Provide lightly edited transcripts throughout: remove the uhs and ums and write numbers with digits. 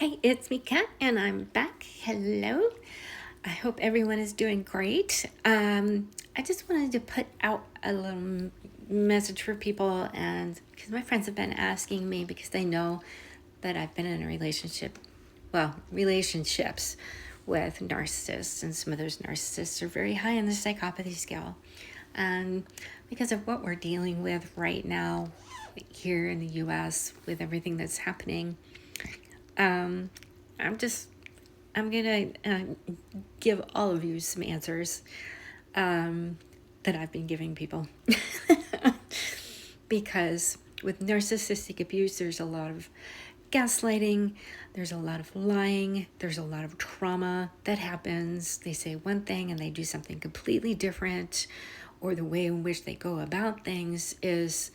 Hey, it's me, Kat, and I'm back. Hello. I hope everyone is doing great. I just wanted to put out a little message for people, and because my friends have been asking me because they know that I've been in a relationships with narcissists, and some of those narcissists are very high on the psychopathy scale. And because of what we're dealing with right now here in the US with everything that's happening, um, I'm just I'm gonna give all of you some answers that I've been giving people, because with narcissistic abuse, there's a lot of gaslighting, there's a lot of lying, there's a lot of trauma that happens. They say one thing and they do something completely different, or the way in which they go about things is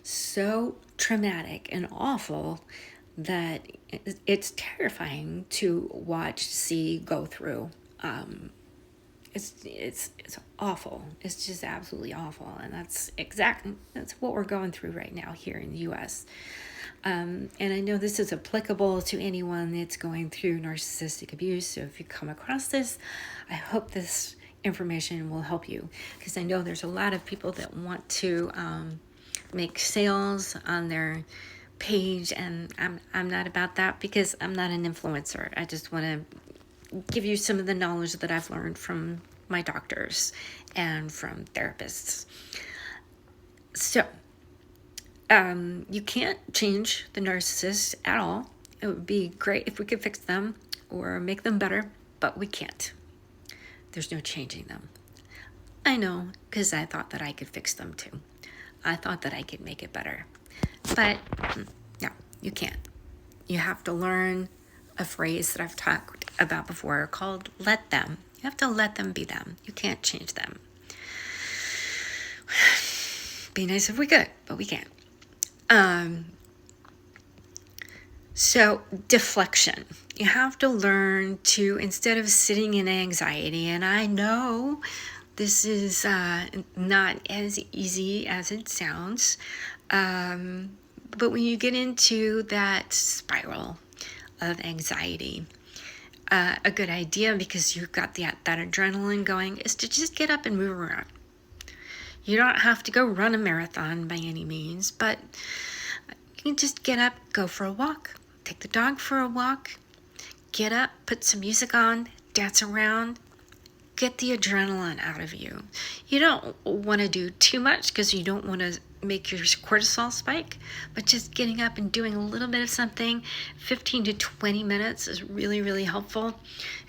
so traumatic and awful that it's terrifying to watch, see, go through. It's awful. It's just absolutely awful, and that's what we're going through right now here in the U.S. And I know this is applicable to anyone that's going through narcissistic abuse. So if you come across this, I hope this information will help you, because I know there's a lot of people that want to make sales on their page, and I'm not about that, because I'm not an influencer. I just want to give you some of the knowledge that I've learned from my doctors and from therapists. So, you can't change the narcissist at all. It would be great if we could fix them or make them better, but we can't. There's no changing them. I know, because I thought that I could fix them too. I thought that I could make it better. But no, you can't. You have to learn a phrase that I've talked about before called let them. You have to let them be them. You can't change them. Be nice if we could, but we can't. So deflection. You have to learn to, instead of sitting in anxiety, and I know this is not as easy as it sounds, but when you get into that spiral of anxiety, a good idea, because you've got that adrenaline going, is to just get up and move around. You don't have to go run a marathon by any means, but you can just get up, go for a walk, take the dog for a walk, get up, put some music on, dance around, get the adrenaline out of you. You don't want to do too much because you don't want to make your cortisol spike, but just getting up and doing a little bit of something, 15 to 20 minutes is really, really helpful.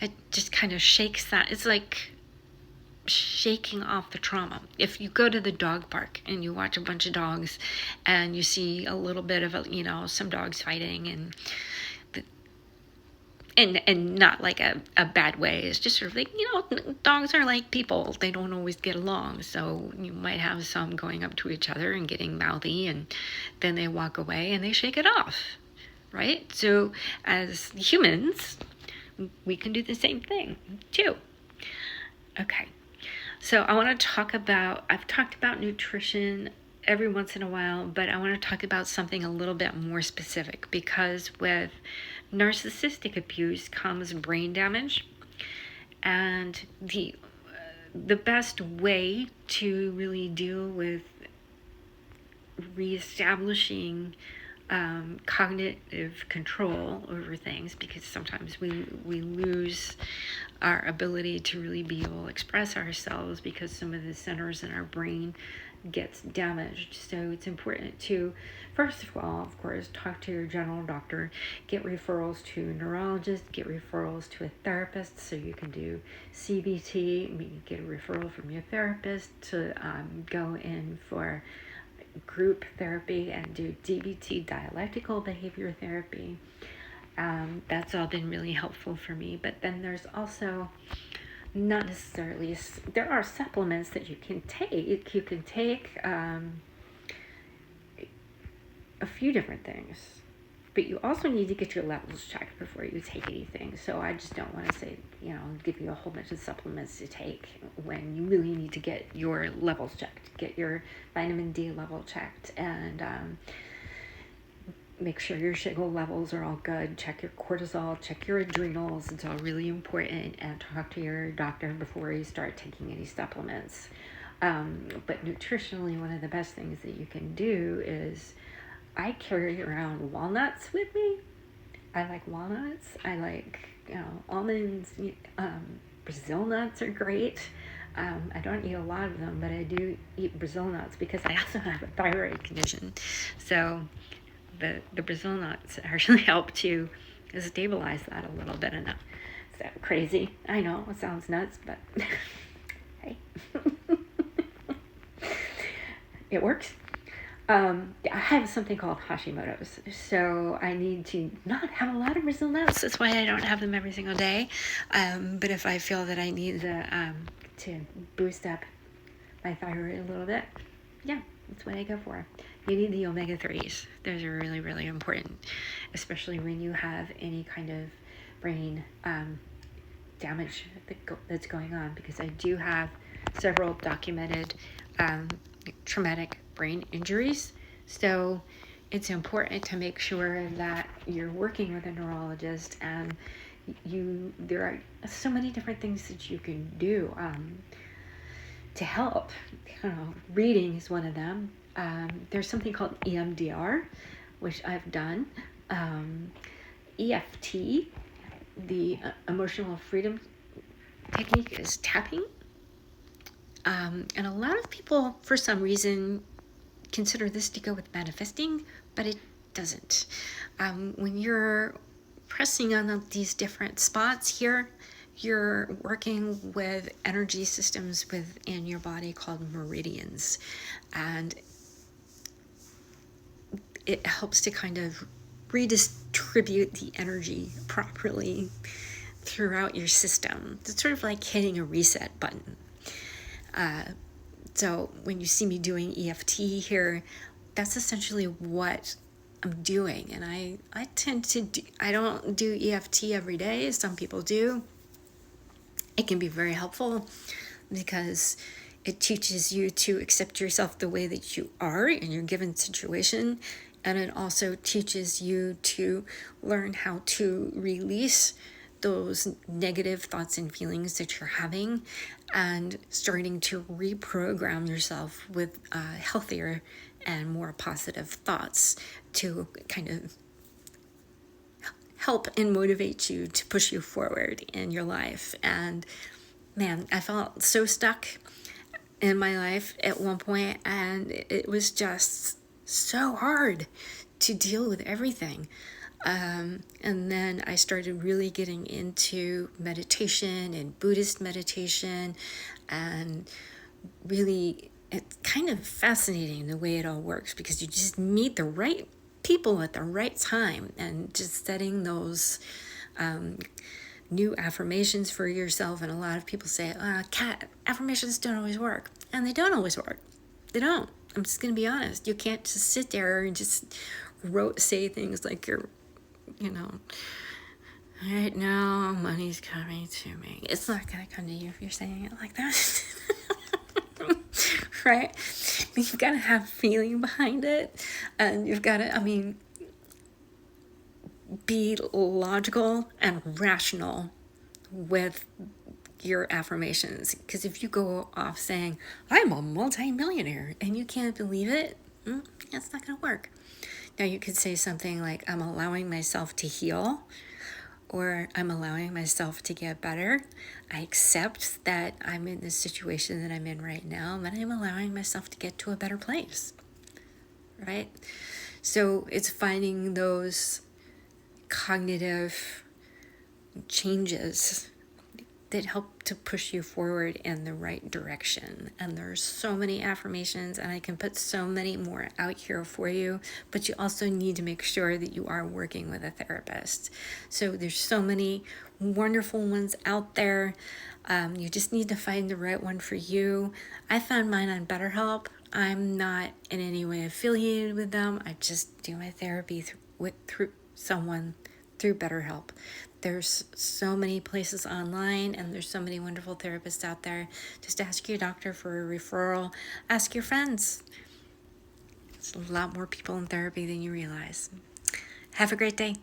It just kind of shakes that. It's like shaking off the trauma. If you go to the dog park and you watch a bunch of dogs and you see a little bit of some dogs fighting, and not like a bad way. It's just sort of like, dogs are like people. They don't always get along. So you might have some going up to each other and getting mouthy, and then they walk away and they shake it off, right? So as humans, we can do the same thing too. Okay. So I want to I've talked about nutrition every once in a while, but I want to talk about something a little bit more specific, because with narcissistic abuse comes brain damage, and the best way to really deal with reestablishing cognitive control over things, because sometimes we lose our ability to really be able to express ourselves because some of the centers in our brain gets damaged. So it's important to, first of all, of course, talk to your general doctor, get referrals to a neurologist, get referrals to a therapist so you can do CBT, get a referral from your therapist to go in for group therapy and do DBT, dialectical behavior therapy. That's all been really helpful for me. But then there's also not necessarily, there are supplements that you can take. You can take a few different things, but you also need to get your levels checked before you take anything. So I just don't want to say, give you a whole bunch of supplements to take when you really need to get your levels checked, get your vitamin D level checked, and make sure your sugar levels are all good. Check your cortisol, check your adrenals. It's all really important. And talk to your doctor before you start taking any supplements. But nutritionally, one of the best things that you can do is I carry around walnuts with me. I like walnuts. I like, almonds. Brazil nuts are great. I don't eat a lot of them, but I do eat Brazil nuts because I also have a thyroid condition. So the Brazil nuts actually help to stabilize that a little bit enough. Is that crazy? I know, it sounds nuts, but hey. It works. I have something called Hashimoto's, so I need to not have a lot of Brazil nuts. That's why I don't have them every single day. But if I feel that I need to boost up my thyroid a little bit, yeah, that's what I go for. You need the omega-3s. Those are really, really important, especially when you have any kind of brain damage that's going on, because I do have several documented traumatic brain injuries. So it's important to make sure that you're working with a neurologist, and there are so many different things that you can do to help. Reading is one of them. There's something called EMDR, which I've done. EFT, the emotional freedom technique, is tapping. And a lot of people, for some reason, consider this to go with manifesting, but it doesn't. When you're pressing on these different spots here, you're working with energy systems within your body called meridians. And it helps to kind of redistribute the energy properly throughout your system. It's sort of like hitting a reset button. So when you see me doing EFT here, that's essentially what I'm doing. And I tend to I don't do EFT every day. Some people do. It can be very helpful because it teaches you to accept yourself the way that you are in your given situation. And it also teaches you to learn how to release those negative thoughts and feelings that you're having, and starting to reprogram yourself with healthier and more positive thoughts to kind of help and motivate you to push you forward in your life. And man, I felt so stuck in my life at one point, and it was just so hard to deal with everything. And then I started really getting into meditation and Buddhist meditation, and really it's kind of fascinating the way it all works, because you just meet the right people at the right time, and just setting those new affirmations for yourself. And a lot of people say, Kat, affirmations don't always work. And they don't always work. They don't. I'm just going to be honest. You can't just sit there and just say things like you're, right now money's coming to me. It's not going to come to you if you're saying it like that. Right? You've got to have feeling behind it. And you've got to, be logical and rational with your affirmations. Because if you go off saying, I'm a multi-millionaire, and you can't believe it, that's not going to work. Now you could say something like, I'm allowing myself to heal, or I'm allowing myself to get better. I accept that I'm in this situation that I'm in right now, but I'm allowing myself to get to a better place, right? So it's finding those cognitive changes that help to push you forward in the right direction. And there's so many affirmations, and I can put so many more out here for you, but you also need to make sure that you are working with a therapist. So there's so many wonderful ones out there. You just need to find the right one for you. I found mine on BetterHelp. I'm not in any way affiliated with them. I just do my therapy through someone through BetterHelp. There's so many places online, and there's so many wonderful therapists out there. Just ask your doctor for a referral. Ask your friends. There's a lot more people in therapy than you realize. Have a great day.